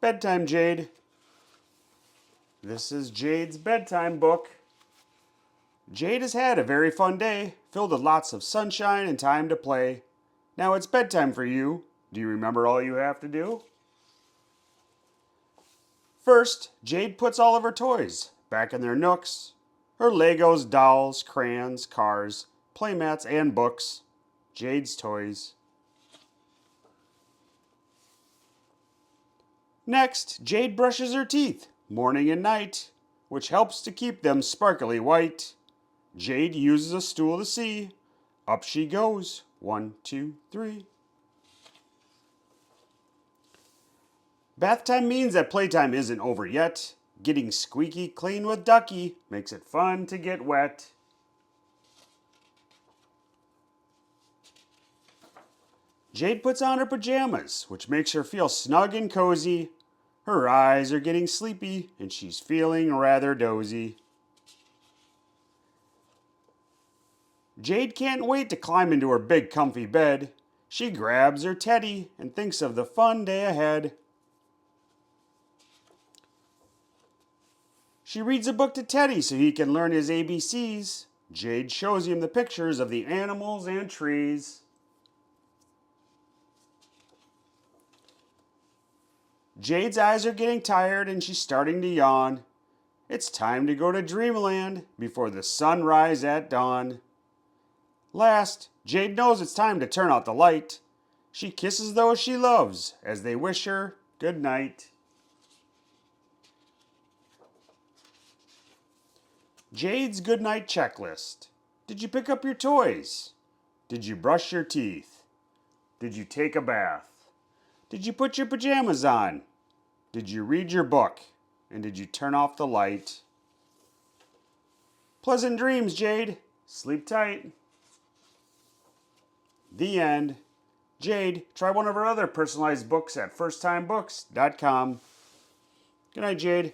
Bedtime Jade. This is Jade's bedtime book. Jade has had a very fun day, filled with lots of sunshine and time to play. Now it's bedtime for you. Do you remember all you have to do? First, Jade puts all of her toys back in their nooks. Her Legos, dolls, crayons, cars, playmats, and books. Jade's Toys. Next, Jade brushes her teeth morning and night, which helps to keep them sparkly white. Jade uses a stool to see. Up she goes. 1, 2, 3. Bath time means that playtime isn't over yet. Getting squeaky clean with Ducky makes it fun to get wet. Jade puts on her pajamas, which makes her feel snug and cozy. Her eyes are getting sleepy, and she's feeling rather dozy. Jade can't wait to climb into her big comfy bed. She grabs her teddy and thinks of the fun day ahead. She reads a book to Teddy so he can learn his ABCs. Jade shows him the pictures of the animals and trees. Jade's eyes are getting tired and she's starting to yawn. It's time to go to Dreamland before the sunrise at dawn. Last, Jade knows it's time to turn out the light. She kisses those she loves as they wish her good night. Jade's goodnight checklist. Did you pick up your toys? Did you brush your teeth? Did you take a bath? Did you put your pajamas on? Did you read your book? And did you turn off the light? Pleasant dreams, Jade. Sleep tight. The end. Jade, try one of our other personalized books at firsttimebooks.com. Good night, Jade.